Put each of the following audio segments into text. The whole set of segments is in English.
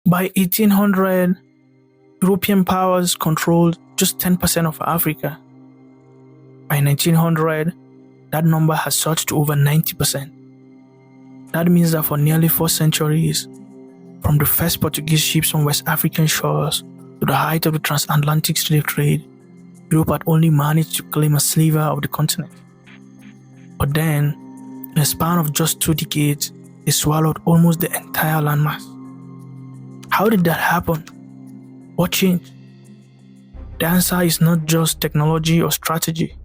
By 1800, European powers controlled just 10% of Africa. By 1900, that number has surged to over 90%. That means that for nearly 4 centuries, from the first Portuguese ships on West African shores to the height of the transatlantic slave trade, Europe had only managed to claim a sliver of the continent. But then, in a span of just 2 decades, they swallowed almost the entire landmass. How did that happen? What changed? The answer is not just technology or strategy.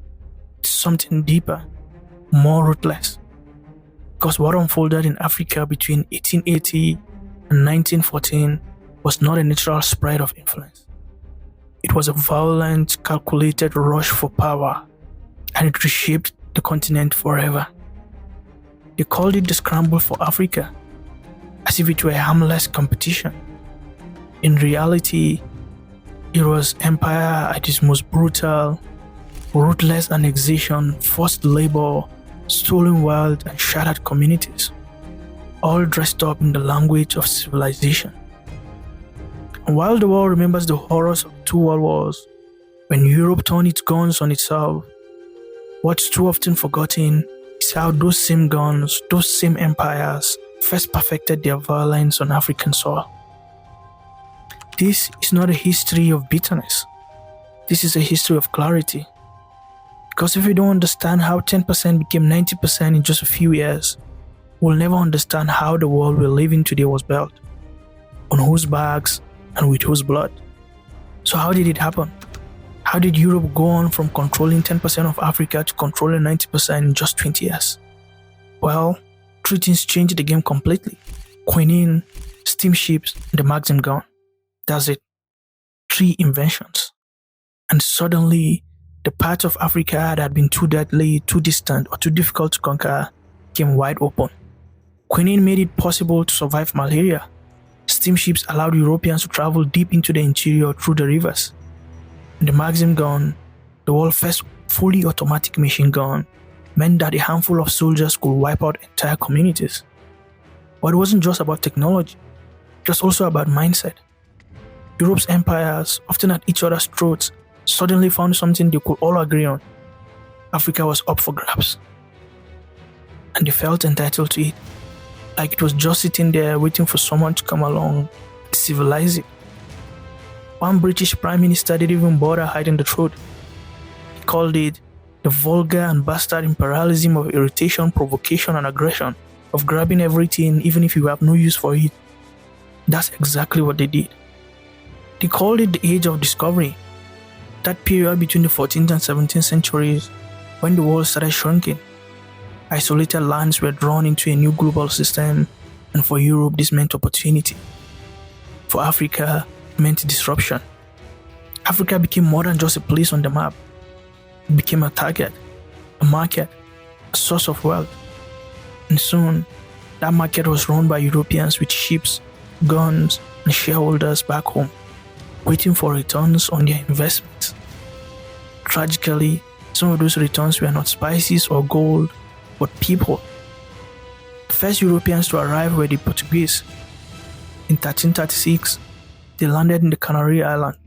It's something deeper, more ruthless. Because what unfolded in Africa between 1880 and 1914 was not a natural spread of influence. It was a violent, calculated rush for power, and it reshaped the continent forever. They called it the Scramble for Africa, as if it were a harmless competition. In reality, it was empire at its most brutal, ruthless annexation, forced labor, stolen wealth, and shattered communities, all dressed up in the language of civilization. And while the world remembers the horrors of 2 world wars, when Europe turned its guns on itself, what's too often forgotten is how those same guns, those same empires, first perfected their violence on African soil. This is not a history of bitterness. This is a history of clarity. Because if we don't understand how 10% became 90% in just a few years, we'll never understand how the world we live in today was built, on whose backs and with whose blood. So how did it happen? How did Europe go on from controlling 10% of Africa to controlling 90% in just 20 years? Well, 3 things changed the game completely. Quinine, steamships, and the Maxim gun. That's it. 3 inventions. And suddenly, the parts of Africa that had been too deadly, too distant, or too difficult to conquer came wide open. Quinine made it possible to survive malaria. Steamships allowed Europeans to travel deep into the interior through the rivers. And the Maxim gun, the world's first fully automatic machine gun, meant that a handful of soldiers could wipe out entire communities. But it wasn't just about technology, it was also about mindset. Europe's empires, often at each other's throats, suddenly found something they could all agree on. Africa was up for grabs. And they felt entitled to it, like it was just sitting there waiting for someone to come along and civilize it. One British Prime Minister didn't even bother hiding the truth. He called it the vulgar and bastard imperialism of irritation, provocation, and aggression, of grabbing everything even if you have no use for it. That's exactly what they did. They called it the Age of Discovery, that period between the 14th and 17th centuries when the world started shrinking. Isolated lands were drawn into a new global system, and for Europe this meant opportunity. For Africa, it meant disruption. Africa became more than just a place on the map. It became a target, a market, a source of wealth. And soon, that market was run by Europeans with ships, guns, and shareholders back home, waiting for returns on their investments. Tragically, some of those returns were not spices or gold, but people. The first Europeans to arrive were the Portuguese. In 1336, they landed in the Canary Islands.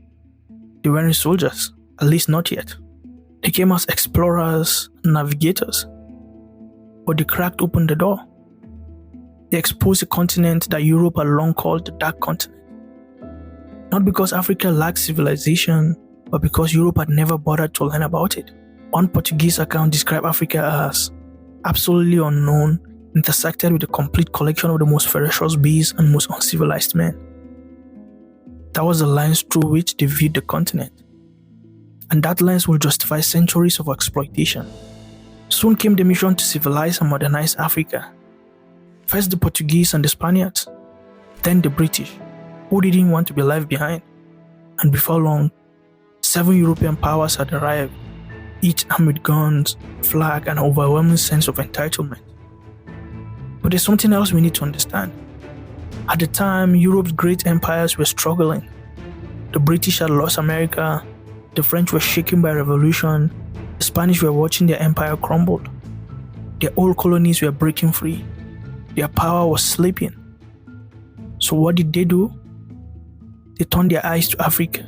They weren't soldiers, at least not yet. They came as explorers and navigators. But they cracked open the door. They exposed a continent that Europe had long called the Dark Continent. Not because Africa lacked civilization, but because Europe had never bothered to learn about it. One Portuguese account described Africa as absolutely unknown, intersected with a complete collection of the most ferocious beasts and most uncivilized men. That was the lens through which they viewed the continent. And that lens will justify centuries of exploitation. Soon came the mission to civilize and modernize Africa. First the Portuguese and the Spaniards, then the British, who didn't want to be left behind. And before long, 7 European powers had arrived, each armed with guns, flag, and an overwhelming sense of entitlement. But there's something else we need to understand. At the time, Europe's great empires were struggling. The British had lost America, the French were shaken by revolution, the Spanish were watching their empire crumble. Their old colonies were breaking free. Their power was sleeping. So what did they do? they turned their eyes to Africa.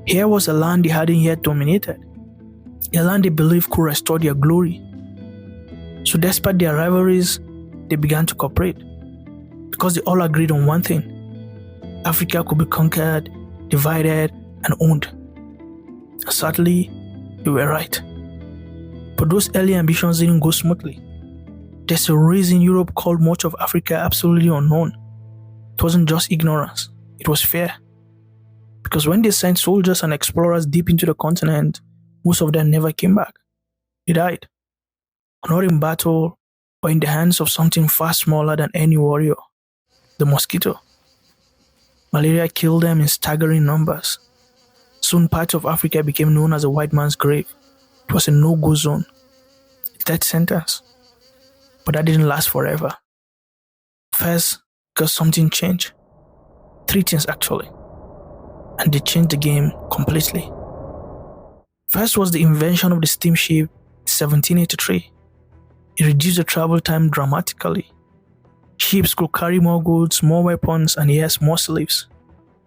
Here was a land they hadn't yet dominated, a land they believed could restore their glory. So despite their rivalries, they began to cooperate, because they all agreed on one thing: Africa could be conquered, divided, and owned. Sadly, they were right. But those early ambitions didn't go smoothly. There's a reason Europe called much of Africa absolutely unknown. It wasn't just ignorance, it was fear. Because when they sent soldiers and explorers deep into the continent, most of them never came back. They died. Not in battle, but in the hands of something far smaller than any warrior: the mosquito. Malaria killed them in staggering numbers. Soon parts of Africa became known as a white man's grave. It was a no-go zone, a death sentence. But that didn't last forever. First, because something changed. 3 things actually. And they changed the game completely. First was the invention of the steamship in 1783. It reduced the travel time dramatically. Ships could carry more goods, more weapons, and yes, more slaves.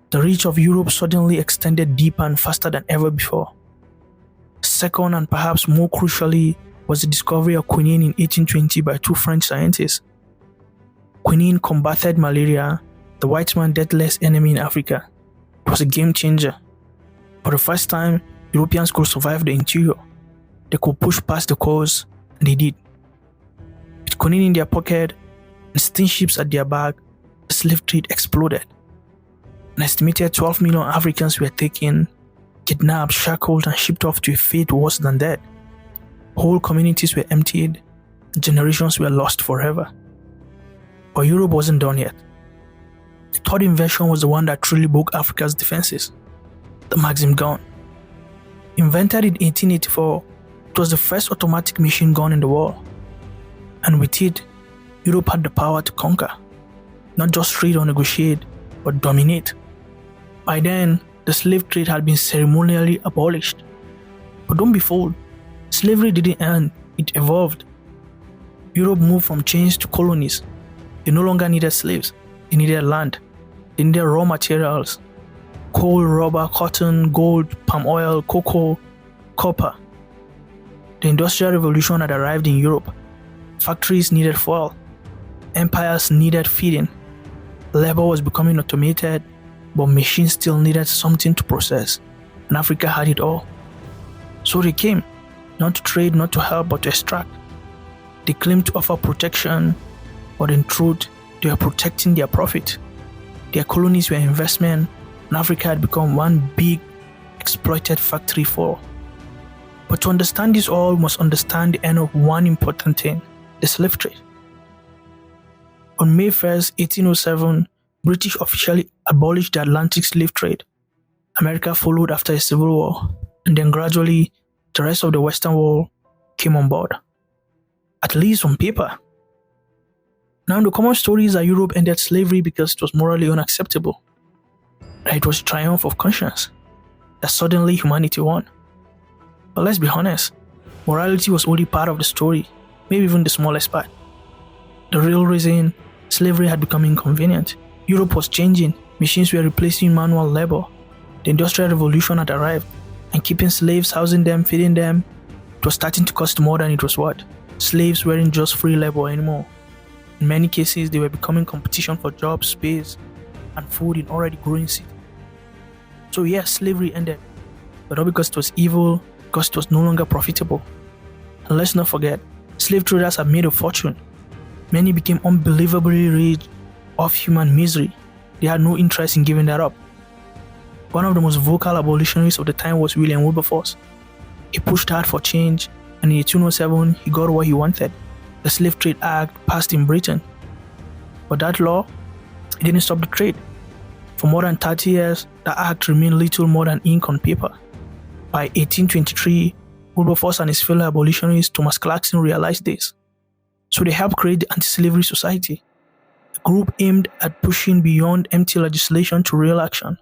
The reach of Europe suddenly extended deeper and faster than ever before. Second, and perhaps more crucially, was the discovery of quinine in 1820 by 2 French scientists. Quinine combated malaria, the white man's deathless enemy in Africa. It was a game changer. For the first time, Europeans could survive the interior. They could push past the coast, and they did. With quinine in their pocket and steamships at their back, the slave trade exploded. An estimated 12 million Africans were taken, kidnapped, shackled, and shipped off to a fate worse than death. Whole communities were emptied, generations were lost forever. But Europe wasn't done yet. The third invention was the one that truly broke Africa's defenses: the Maxim gun. Invented in 1884, it was the first automatic machine gun in the world. And with it, Europe had the power to conquer, not just trade or negotiate, but dominate. By then, the slave trade had been ceremonially abolished. But don't be fooled, slavery didn't end, it evolved. Europe moved from chains to colonies. They no longer needed slaves, they needed land, they needed raw materials: coal, rubber, cotton, gold, palm oil, cocoa, copper. The Industrial Revolution had arrived in Europe. Factories needed fuel, empires needed feeding, labor was becoming automated, but machines still needed something to process, and Africa had it all. So they came, not to trade, not to help, but to extract. They claimed to offer protection, but in truth, they were protecting their profit. Their colonies were investment, and Africa had become one big, exploited factory floor. But to understand this all, we must understand the end of one important thing: the slave trade. On May 1st, 1807, British officially abolished the Atlantic slave trade. America followed after a civil war, and then gradually, the rest of the Western world came on board. At least on paper. Now, the common story is that Europe ended slavery because it was morally unacceptable. That it was a triumph of conscience. That suddenly humanity won. But let's be honest, morality was only part of the story, maybe even the smallest part. The real reason: slavery had become inconvenient. Europe was changing, machines were replacing manual labor. The Industrial Revolution had arrived, and keeping slaves, housing them, feeding them, it was starting to cost more than it was worth. Slaves weren't just free labor anymore. In many cases, they were becoming competition for jobs, space, and food in already growing cities. So yes, slavery ended, but not because it was evil, because it was no longer profitable. And let's not forget, slave traders have made a fortune. Many became unbelievably rich off human misery. They had no interest in giving that up. One of the most vocal abolitionists of the time was William Wilberforce. He pushed hard for change, and in 1807 he got what he wanted: the Slave Trade Act passed in Britain. But that law, it didn't stop the trade. For more than 30 years, the act remained little more than ink on paper. By 1823, Wilberforce and his fellow abolitionist Thomas Clarkson realized this. So they helped create the Anti-Slavery Society, a group aimed at pushing beyond empty legislation to real action.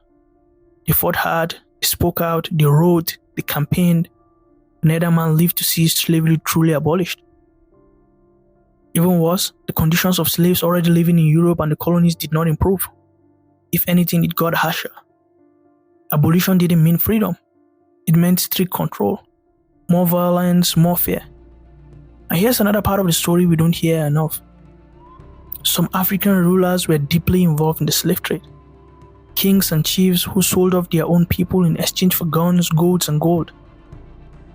They fought hard, they spoke out, they wrote, they campaigned. Neither man lived to see slavery truly abolished. Even worse, the conditions of slaves already living in Europe and the colonies did not improve. If anything, it got harsher. Abolition didn't mean freedom. It meant strict control, more violence, more fear. And here's another part of the story we don't hear enough. Some African rulers were deeply involved in the slave trade. Kings and chiefs who sold off their own people in exchange for guns, goats, and gold.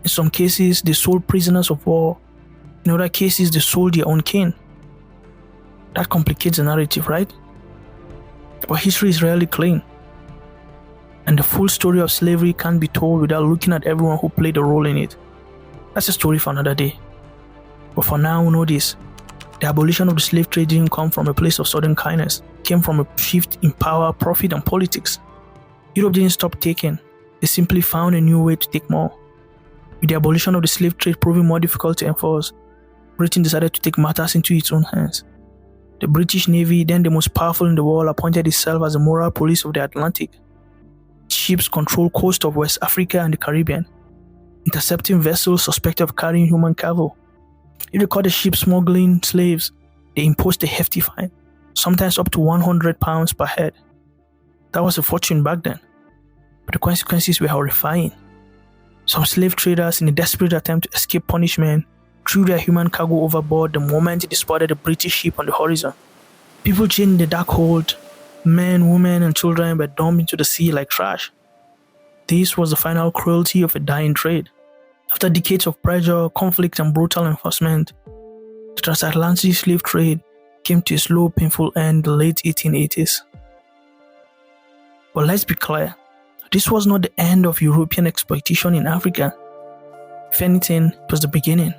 In some cases, they sold prisoners of war. In other cases, they sold their own king. That complicates the narrative, right? But history is rarely clean. And the full story of slavery can't be told without looking at everyone who played a role in it. That's a story for another day. But for now, know this. The abolition of the slave trade didn't come from a place of sudden kindness. It came from a shift in power, profit, and politics. Europe didn't stop taking. They simply found a new way to take more. With the abolition of the slave trade proving more difficult to enforce, Britain decided to take matters into its own hands. The British Navy, then the most powerful in the world, appointed itself as the moral police of the Atlantic. Ships controlled coast of West Africa and the Caribbean, intercepting vessels suspected of carrying human cargo. If they caught a ship smuggling slaves, they imposed a hefty fine, sometimes up to £100 per head. That was a fortune back then, but the consequences were horrifying. Some slave traders, in a desperate attempt to escape punishment, threw their human cargo overboard the moment they spotted a British ship on the horizon. People chained in the dark hold, men, women, and children were dumped into the sea like trash. This was the final cruelty of a dying trade. After decades of pressure, conflict, and brutal enforcement, the transatlantic slave trade came to a slow, painful end in the late 1880s. But let's be clear, this was not the end of European exploitation in Africa. If anything, it was the beginning.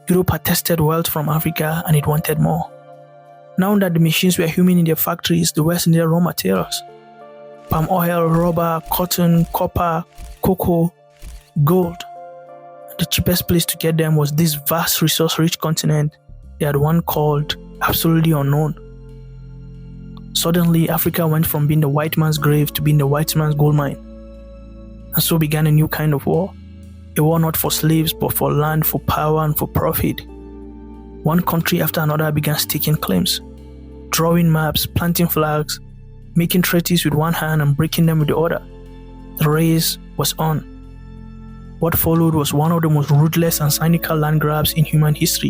Europe had tested wealth from Africa and it wanted more. Now that the machines were humming in their factories, the West needed raw materials. Palm oil, rubber, cotton, copper, cocoa, gold. The cheapest place to get them was this vast resource-rich continent they had one called absolutely unknown. Suddenly, Africa went from being the white man's grave to being the white man's gold mine. And so began a new kind of war. A war not for slaves, but for land, for power, and for profit. One country after another began staking claims, drawing maps, planting flags, making treaties with one hand and breaking them with the other. The race was on. What followed was one of the most ruthless and cynical land grabs in human history.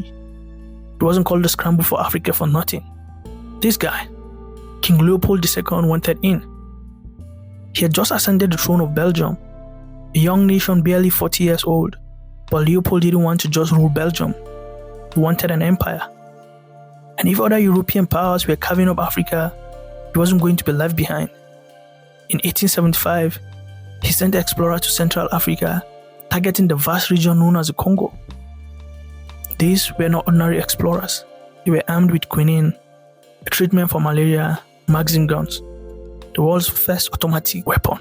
It wasn't called the Scramble for Africa for nothing. This guy, King Leopold II, wanted in. He had just ascended the throne of Belgium, a young nation barely 40 years old, but Leopold didn't want to just rule Belgium. He wanted an empire. And if other European powers were carving up Africa, he wasn't going to be left behind. In 1875, he sent explorers to Central Africa, targeting the vast region known as the Congo. These were not ordinary explorers. They were armed with quinine, a treatment for malaria, Maxim guns, the world's first automatic weapon.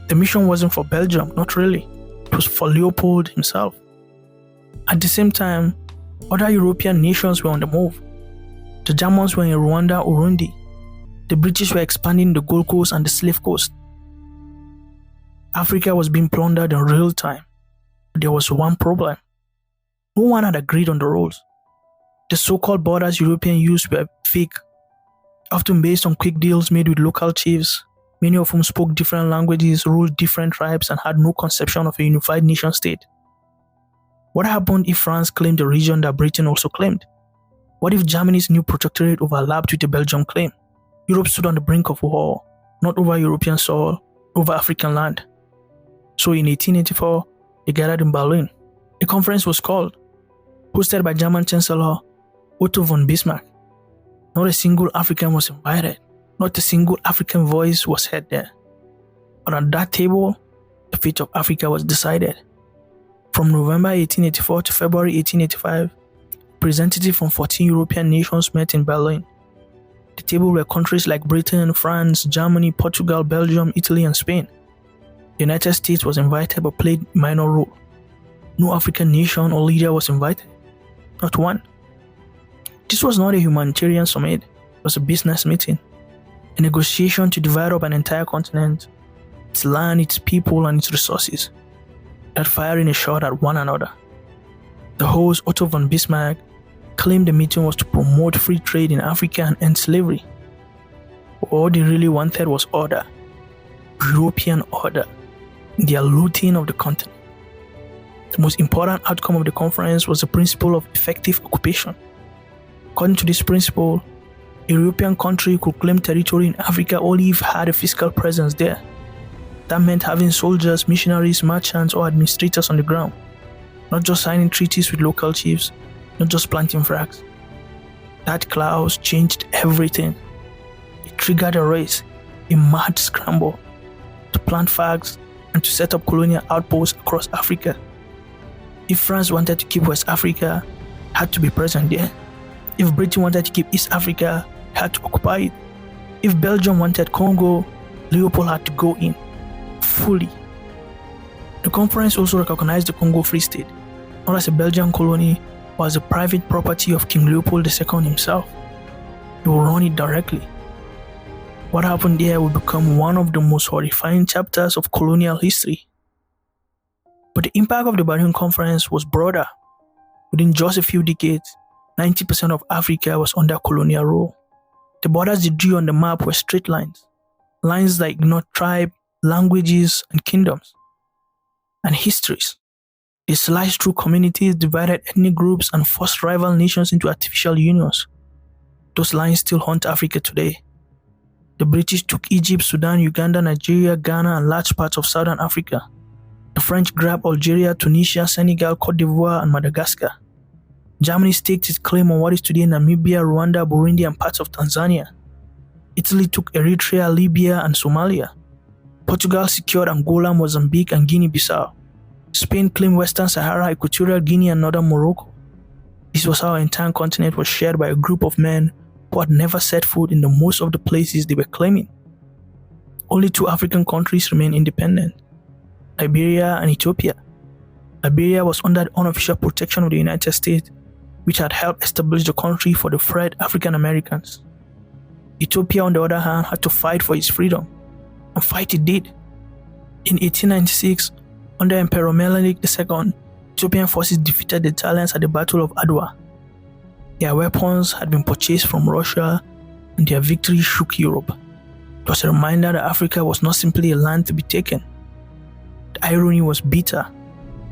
The mission wasn't for Belgium, not really. It was for Leopold himself. At the same time, other European nations were on the move. The Germans were in Rwanda, Urundi. The British were expanding the Gold Coast and the Slave Coast. Africa was being plundered in real time. But there was one problem. No one had agreed on the rules. The so-called borders Europeans used were fake, often based on quick deals made with local chiefs, many of whom spoke different languages, ruled different tribes, and had no conception of a unified nation state. What happened if France claimed the region that Britain also claimed? What if Germany's new protectorate overlapped with the Belgium claim? Europe stood on the brink of war, not over European soil, over African land. So in 1884, they gathered in Berlin. A conference was called, hosted by German Chancellor Otto von Bismarck. Not a single African was invited. Not a single African voice was heard there. But at that table, the fate of Africa was decided. From November 1884 to February 1885, representatives from 14 European nations met in Berlin. The table were countries like Britain, France, Germany, Portugal, Belgium, Italy, and Spain. The United States was invited but played a minor role. No African nation or leader was invited. Not one. This was not a humanitarian summit, it was a business meeting. A negotiation to divide up an entire continent, its land, its people, and its resources, that firing a shot at one another. The host, Otto von Bismarck, claimed the meeting was to promote free trade in Africa and end slavery. All they really wanted was order, European order, their looting of the continent. The most important outcome of the conference was the principle of effective occupation. According to this principle, a European country could claim territory in Africa only if it had a physical presence there. That meant having soldiers, missionaries, merchants, or administrators on the ground, not just signing treaties with local chiefs, not just planting flags. That clause changed everything. It triggered a race, a mad scramble, to plant flags and to set up colonial outposts across Africa. If France wanted to keep West Africa, it had to be present there. If Britain wanted to keep East Africa, it had to occupy it. If Belgium wanted Congo, Leopold had to go in, fully. The conference also recognized the Congo Free State, not as a Belgian colony, but as a private property of King Leopold II himself. He will run it directly. What happened there will become one of the most horrifying chapters of colonial history. But the impact of the Berlin Conference was broader. Within just a few decades, 90% of Africa was under colonial rule. The borders they drew on the map were straight lines, lines that ignored tribe, languages, and kingdoms, and histories. They sliced through communities, divided ethnic groups, and forced rival nations into artificial unions. Those lines still haunt Africa today. The British took Egypt, Sudan, Uganda, Nigeria, Ghana, and large parts of Southern Africa. The French grabbed Algeria, Tunisia, Senegal, Cote d'Ivoire, and Madagascar. Germany staked its claim on what is today Namibia, Rwanda, Burundi, and parts of Tanzania. Italy took Eritrea, Libya, and Somalia. Portugal secured Angola, Mozambique, and Guinea-Bissau. Spain claimed Western Sahara, Equatorial Guinea, and Northern Morocco. This was how our entire continent was shared by a group of men who had never set foot in most of the places they were claiming. Only 2 African countries remained independent: Liberia and Ethiopia. Liberia was under the unofficial protection of the United States, which had helped establish the country for the freed African Americans. Ethiopia, on the other hand, had to fight for its freedom, and fight it did. In 1896, under Emperor Menelik II, Ethiopian forces defeated the Italians at the Battle of Adwa. Their weapons had been purchased from Russia, and their victory shook Europe. It was a reminder that Africa was not simply a land to be taken. The irony was bitter.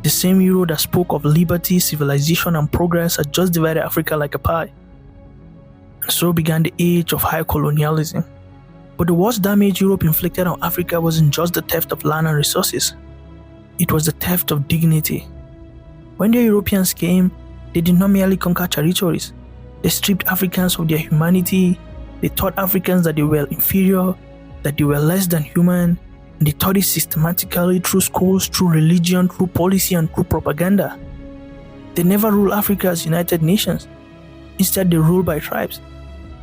The same Euro that spoke of liberty, civilization, and progress had just divided Africa like a pie. And so began the age of high colonialism. But the worst damage Europe inflicted on Africa wasn't just the theft of land and resources. It was the theft of dignity. When the Europeans came, they did not merely conquer territories. They stripped Africans of their humanity. They taught Africans that they were inferior, that they were less than human, and they taught it systematically through schools, through religion, through policy, and through propaganda. They never ruled Africa as United Nations. Instead, they ruled by tribes.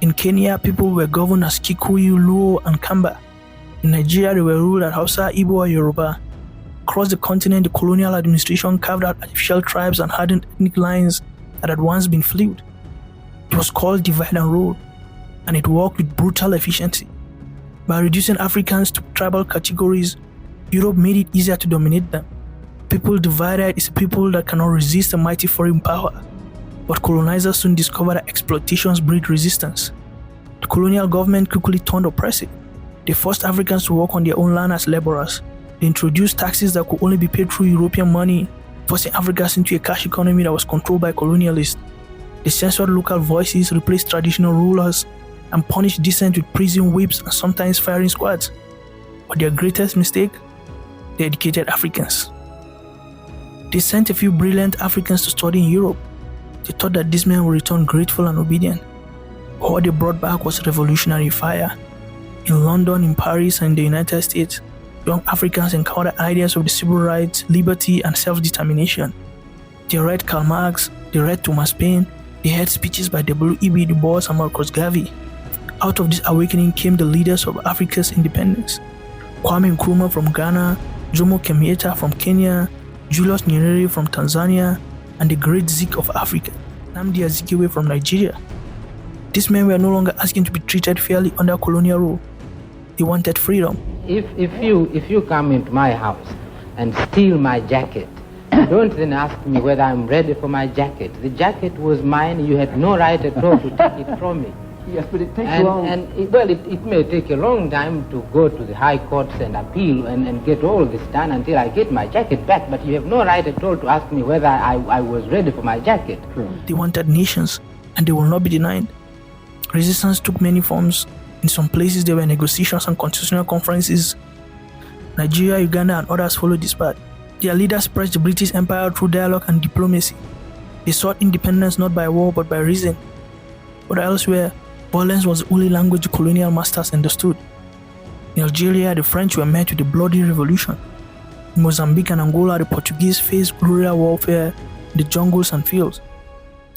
In Kenya, people were governed as Kikuyu, Luo, and Kamba. In Nigeria, they were ruled as Hausa, Igbo, or Yoruba. Across the continent, the colonial administration carved out artificial tribes and hardened ethnic lines that had once been fluid. It was called divide and rule, and it worked with brutal efficiency. By reducing Africans to tribal categories, Europe made it easier to dominate them. People divided is a people that cannot resist a mighty foreign power. But colonizers soon discovered that exploitations breed resistance. The colonial government quickly turned oppressive. They forced Africans to work on their own land as laborers. They introduced taxes that could only be paid through European money, forcing Africans into a cash economy that was controlled by colonialists. They censored local voices, replaced traditional rulers, and punished dissent with prison whips and sometimes firing squads. But their greatest mistake? They educated Africans. They sent a few brilliant Africans to study in Europe. They thought that these men would return grateful and obedient. But what they brought back was revolutionary fire. In London, in Paris, and in the United States, young Africans encountered ideas of the civil rights, liberty, and self-determination. They read Karl Marx, they read Thomas Paine, they heard speeches by W.E.B. Du Bois and Marcus Garvey. Out of this awakening came the leaders of Africa's independence. Kwame Nkrumah from Ghana, Jomo Kenyatta from Kenya, Julius Nyerere from Tanzania, and the great Zik of Africa, Nnamdi Azikiwe from Nigeria. These men were no longer asking to be treated fairly under colonial rule. They wanted freedom. If you come into my house and steal my jacket, don't then ask me whether I'm ready for my jacket. The jacket was mine. You had no right at all to take it from me. Yes, but it takes long. It may take a long time to go to the high courts and appeal and get all this done until I get my jacket back. But you have no right at all to ask me whether I was ready for my jacket. Sure. They wanted nations, and they will not be denied. Resistance took many forms. In some places, there were negotiations and constitutional conferences. Nigeria, Uganda, and others followed this path. Their leaders pressed the British Empire through dialogue and diplomacy. They sought independence not by war but by reason. But elsewhere, violence was the only language the colonial masters understood. In Algeria, the French were met with a bloody revolution. In Mozambique and Angola, the Portuguese faced guerrilla warfare in the jungles and fields.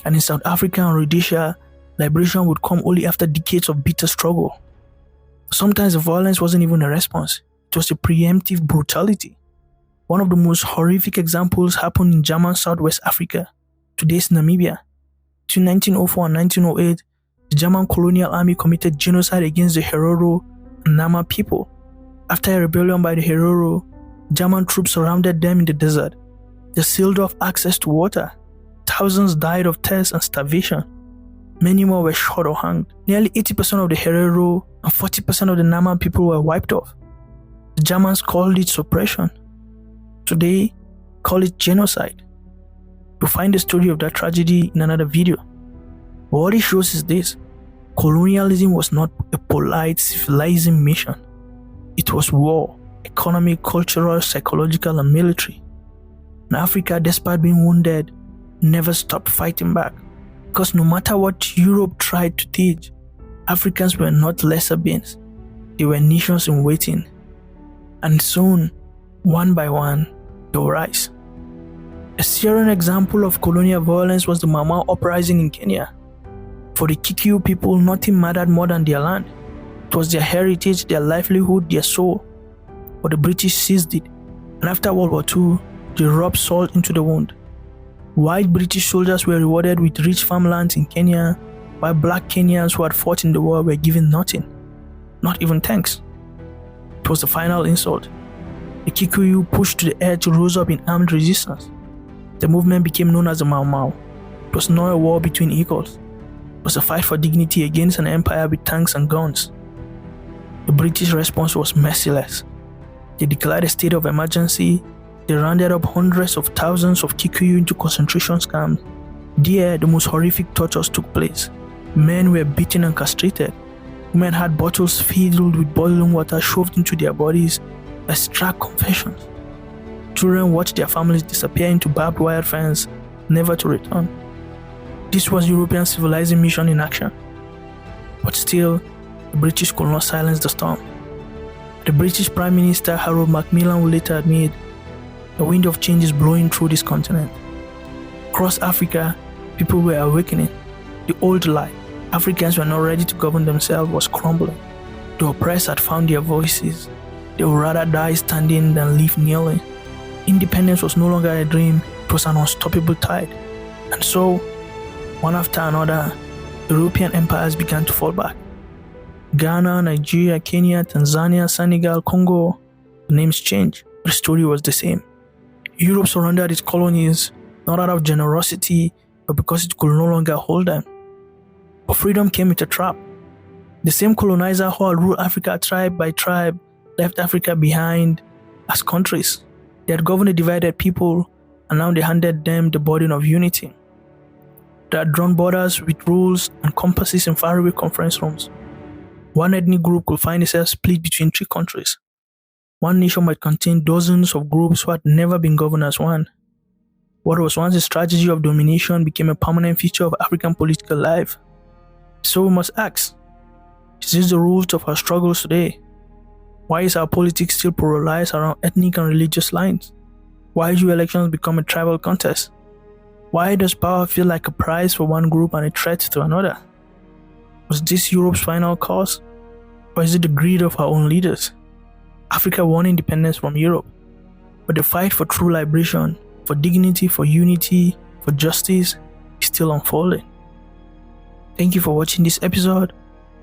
And in South Africa and Rhodesia, liberation would come only after decades of bitter struggle. Sometimes the violence wasn't even a response, it was a preemptive brutality. One of the most horrific examples happened in German Southwest Africa, today's Namibia. Between 1904 and 1908, the German colonial army committed genocide against the Herero and Nama people. After a rebellion by the Herero, German troops surrounded them in the desert. They sealed off access to water. Thousands died of thirst and starvation. Many more were shot or hanged. Nearly 80% of the Herero and 40% of the Nama people were wiped off. The Germans called it suppression. Today, call it genocide. You'll find the story of that tragedy in another video. But what it shows is this: colonialism was not a polite, civilizing mission. It was war, economic, cultural, psychological, and military. And Africa, despite being wounded, never stopped fighting back. Because no matter what Europe tried to teach, Africans were not lesser beings. They were nations in waiting. And soon, one by one, they will rise. A searing example of colonial violence was the Mau uprising in Kenya. For the Kikuyu people, nothing mattered more than their land. It was their heritage, their livelihood, their soul. But the British seized it, and after World War II, they rubbed salt into the wound. White British soldiers were rewarded with rich farmlands in Kenya, while black Kenyans who had fought in the war were given nothing, not even thanks. It was the final insult. The Kikuyu, pushed to the edge, rose up in armed resistance. The movement became known as the Mau Mau. It was not a war between equals. It was a fight for dignity against an empire with tanks and guns. The British response was merciless. They declared a state of emergency. They rounded up hundreds of thousands of Kikuyu into concentration camps. There, the most horrific tortures took place. Men were beaten and castrated. Women had bottles filled with boiling water shoved into their bodies as stark confessions. Children watched their families disappear into barbed wire fence, never to return. This was European civilizing mission in action. But still, the British could not silence the storm. The British Prime Minister Harold Macmillan would later admit, "The wind of change is blowing through this continent." Across Africa, people were awakening. The old lie, Africans were not ready to govern themselves, was crumbling. The oppressed had found their voices. They would rather die standing than live kneeling. Independence was no longer a dream, it was an unstoppable tide. And so, one after another, European empires began to fall back. Ghana, Nigeria, Kenya, Tanzania, Senegal, Congo, the names changed, but the story was the same. Europe surrendered its colonies, not out of generosity, but because it could no longer hold them. But freedom came with a trap. The same colonizer who had ruled Africa tribe by tribe left Africa behind as countries. They had governed a divided people, and now they handed them the burden of unity. They had drawn borders with rules and compasses in faraway conference rooms. One ethnic group could find itself split between 3 countries. One nation might contain dozens of groups who had never been governed as one. What was once a strategy of domination became a permanent feature of African political life. So we must ask, is this the root of our struggles today? Why is our politics still polarized around ethnic and religious lines? Why do elections become a tribal contest? Why does power feel like a prize for one group and a threat to another? Was this Europe's final cause? Or is it the greed of our own leaders? Africa won independence from Europe, but the fight for true liberation, for dignity, for unity, for justice is still unfolding. Thank you for watching this episode.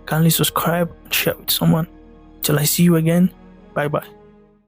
Kindly subscribe and share with someone. Till I see you again, bye bye.